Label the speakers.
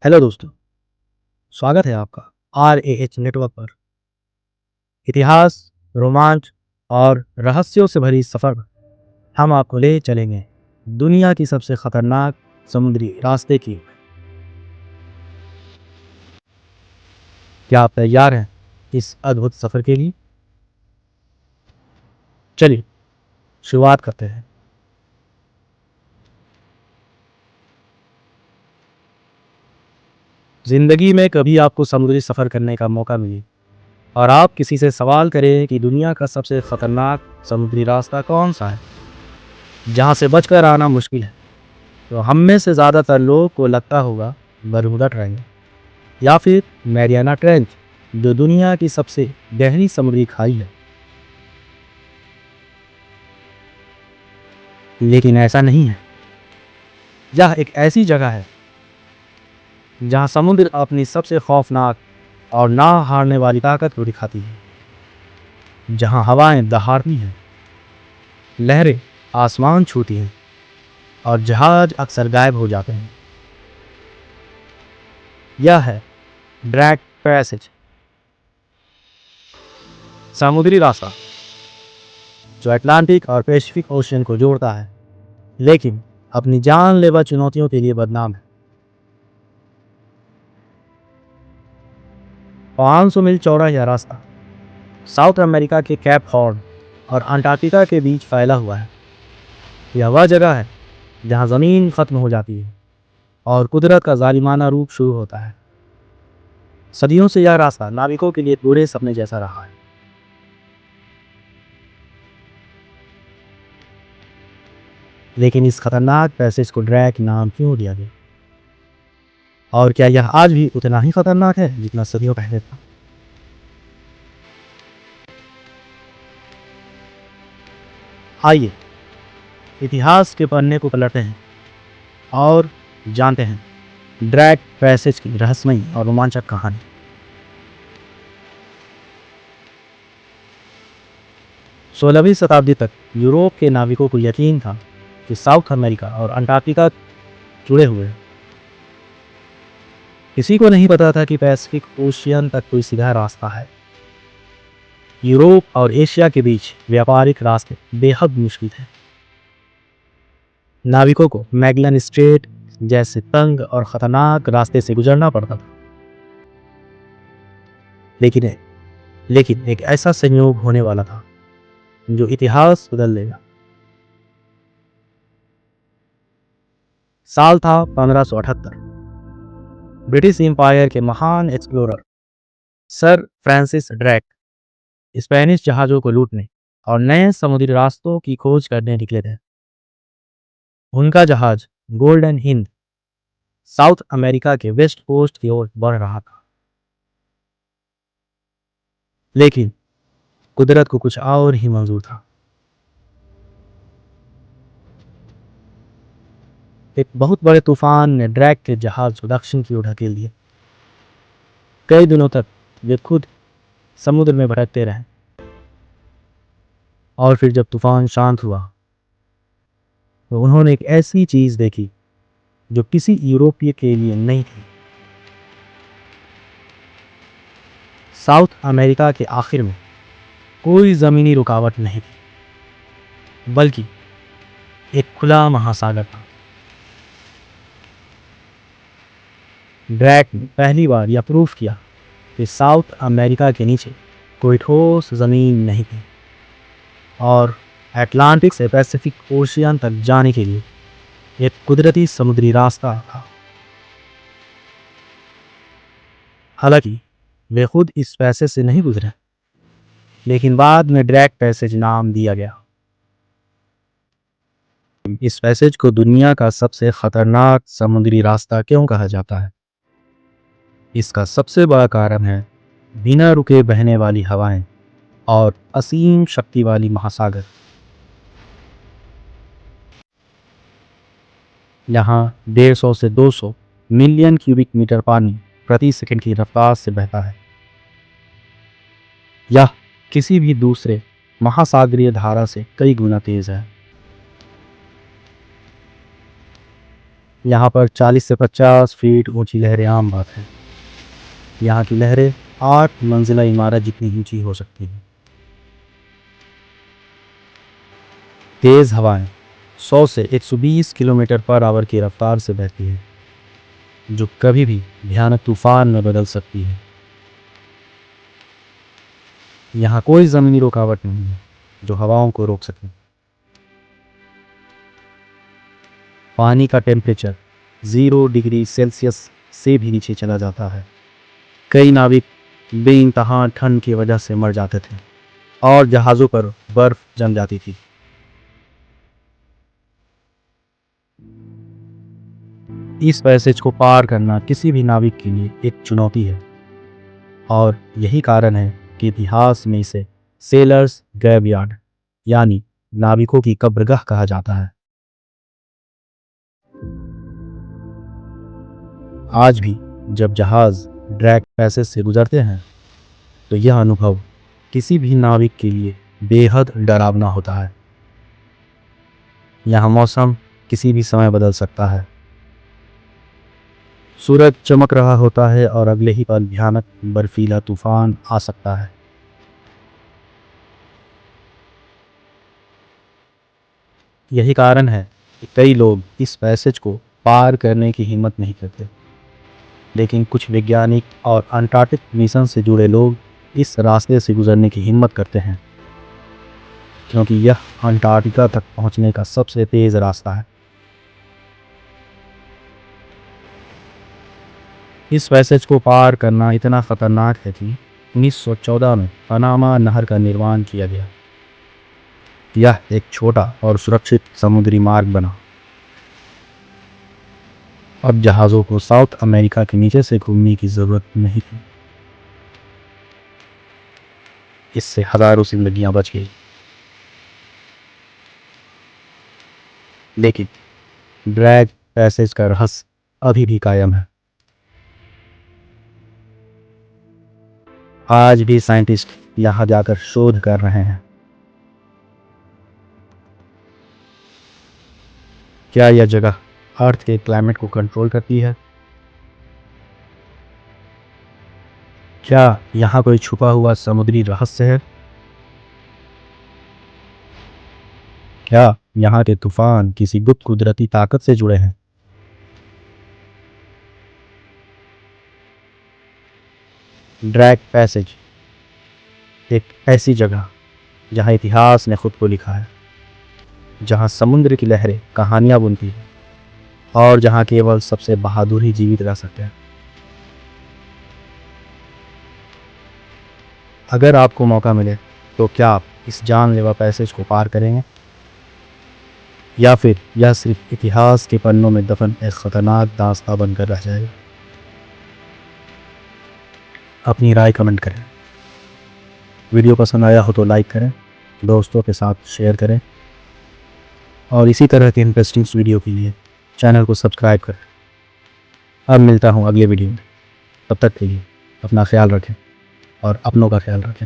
Speaker 1: Hello दोस्तों, स्वागत है आपका आर ए एच नेटवर्क पर। इतिहास, रोमांच और रहस्यों से भरी सफ़र पर हम आपको ले चलेंगे दुनिया की सबसे खतरनाक समुद्री रास्ते की। क्या आप तैयार हैं इस अद्भुत सफ़र के लिए? चलिए शुरुआत करते हैं। ज़िंदगी में कभी आपको समुद्री सफ़र करने का मौका मिले और आप किसी से सवाल करें कि दुनिया का सबसे खतरनाक समुद्री रास्ता कौन सा है, जहाँ से बचकर आना मुश्किल है, तो हम में से ज़्यादातर लोगों को लगता होगा बरमूडा ट्रायंगल या फिर मैरियाना ट्रेंच, जो दुनिया की सबसे गहरी समुद्री खाई है। लेकिन ऐसा नहीं है। यह एक ऐसी जगह है जहां समुद्र अपनी सबसे खौफनाक और ना हारने वाली ताकत को दिखाती है, जहां हवाएं दहाड़ती हैं, लहरें आसमान छूती हैं और जहाज अक्सर गायब हो जाते हैं। यह है ड्रैक पैसेज, समुद्री रास्ता जो अटलांटिक और पैसिफिक ओशियन को जोड़ता है, लेकिन अपनी जानलेवा चुनौतियों के लिए बदनाम है। 500 मील चौड़ा यह रास्ता साउथ अमेरिका के कैप हॉर्न और अंटार्कटिका के बीच फैला हुआ है। यह वह जगह है जहां ज़मीन खत्म हो जाती है और कुदरत का जालिमाना रूप शुरू होता है। सदियों से यह रास्ता नाविकों के लिए बुरे सपने जैसा रहा है। लेकिन इस खतरनाक पैसेज को ड्रैक नाम क्यों दिया गया, और क्या यह आज भी उतना ही खतरनाक है जितना सदियों पहले था? आइए इतिहास के पन्ने को पलटते हैं और जानते हैं ड्रैक पैसेज की रहस्यमयी और रोमांचक कहानी। 16वीं शताब्दी तक यूरोप के नाविकों को यकीन था कि साउथ अमेरिका और अंटार्कटिका जुड़े हुए हैं। किसी को नहीं पता था कि पैसिफिक ओशियन तक कोई सीधा रास्ता है। यूरोप और एशिया के बीच व्यापारिक रास्ते बेहद मुश्किल थे। नाविकों को मैगलन स्ट्रेट जैसे तंग और खतरनाक रास्ते से गुजरना पड़ता था। लेकिन लेकिन एक ऐसा संयोग होने वाला था जो इतिहास बदल देगा। साल था 1578। ब्रिटिश एम्पायर के महान एक्सप्लोरर सर फ्रांसिस ड्रैक स्पेनिश जहाज़ों को लूटने और नए समुद्री रास्तों की खोज करने निकले थे। उनका जहाज गोल्डन हिंद साउथ अमेरिका के वेस्ट कोस्ट की ओर बढ़ रहा था। लेकिन कुदरत को कुछ और ही मंजूर था। एक बहुत बड़े तूफान ने ड्रैक के जहाज को दक्षिण की ओर धकेल दिया। कई दिनों तक वे खुद समुद्र में भटकते रहे, और फिर जब तूफान शांत हुआ तो उन्होंने एक ऐसी चीज देखी जो किसी यूरोपीय के लिए नहीं थी। साउथ अमेरिका के आखिर में कोई ज़मीनी रुकावट नहीं थी, बल्कि एक खुला महासागर था। ड्रैक ने पहली बार यह प्रूफ किया कि साउथ अमेरिका के नीचे कोई ठोस ज़मीन नहीं थी और अटलांटिक से पैसिफिक ओशियन तक जाने के लिए एक कुदरती समुद्री रास्ता था। हालांकि वे खुद इस पैसेज से नहीं गुजरे, लेकिन बाद में ड्रैक पैसेज नाम दिया गया। इस पैसेज को दुनिया का सबसे खतरनाक समुद्री रास्ता क्यों कहा जाता है? इसका सबसे बड़ा कारण है बिना रुके बहने वाली हवाएं और असीम शक्ति वाली महासागर। यहाँ 150 से 200 मिलियन क्यूबिक मीटर पानी प्रति सेकंड की रफ्तार से बहता है। यह किसी भी दूसरे महासागरीय धारा से कई गुना तेज है। यहाँ पर 40 से 50 फीट ऊंची लहरें आम बात है। यहाँ की लहरें 8 मंजिला इमारत जितनी ऊंची हो सकती हैं। तेज़ हवाएं 100 से 120 किलोमीटर पर आवर की रफ्तार से बहती है, जो कभी भी भयानक तूफान में बदल सकती है। यहाँ कोई ज़मीनी रुकावट नहीं है जो हवाओं को रोक सके। पानी का टेम्परेचर 0 डिग्री सेल्सियस से भी नीचे चला जाता है। कई नाविक बेइंतहा ठंड की वजह से मर जाते थे और जहाज़ों पर बर्फ जम जाती थी। इस पैसेज को पार करना किसी भी नाविक के लिए एक चुनौती है और यही कारण है कि इतिहास में इसे सेलर्स ग्रेवयार्ड यानी नाविकों की कब्रगाह कहा जाता है। आज भी जब जहाज़ ड्रैक पैसेज से गुजरते हैं तो यह अनुभव किसी भी नाविक के लिए बेहद डरावना होता है। यहाँ मौसम किसी भी समय बदल सकता है। सूरज चमक रहा होता है और अगले ही पल भयानक बर्फीला तूफान आ सकता है। यही कारण है कि कई लोग इस पैसेज को पार करने की हिम्मत नहीं करते, लेकिन कुछ वैज्ञानिक और अंटार्कटिक मिशन से जुड़े लोग इस रास्ते से गुजरने की हिम्मत करते हैं, क्योंकि यह अंटार्कटिका तक पहुंचने का सबसे तेज़ रास्ता है। इस पैसेज को पार करना इतना ख़तरनाक है कि 1914 में पनामा नहर का निर्माण किया गया। यह एक छोटा और सुरक्षित समुद्री मार्ग बना। अब जहाज़ों को साउथ अमेरिका के नीचे से घूमने की ज़रूरत नहीं थी। इससे हज़ारों जिंदगियां बच गई। लेकिन ड्रैग पैसेज का रहस्य अभी भी कायम है। आज भी साइंटिस्ट यहाँ जाकर शोध कर रहे हैं। क्या यह जगह अर्थ के क्लाइमेट को कंट्रोल करती है? क्या यहाँ कोई छुपा हुआ समुद्री रहस्य है? क्या यहाँ के तूफान किसी गुप्त कुदरती ताकत से जुड़े हैं? ड्रैग पैसेज एक ऐसी जगह जहाँ इतिहास ने खुद को लिखा है, जहाँ समुद्र की लहरें कहानियाँ बुनती हैं और जहाँ केवल सबसे बहादुर ही जीवित रह सकते हैं। अगर आपको मौका मिले तो क्या आप इस जानलेवा पैसेज को पार करेंगे, या फिर यह सिर्फ इतिहास के पन्नों में दफन एक ख़तरनाक दास्तां बनकर रह जाएगा? अपनी राय कमेंट करें। वीडियो पसंद आया हो तो लाइक करें, दोस्तों के साथ शेयर करें और इसी तरह के इंटरेस्टिंग वीडियो के लिए चैनल को सब्सक्राइब करें। अब मिलता हूँ अगले वीडियो में। तब तक के लिए अपना ख्याल रखें और अपनों का ख्याल रखें।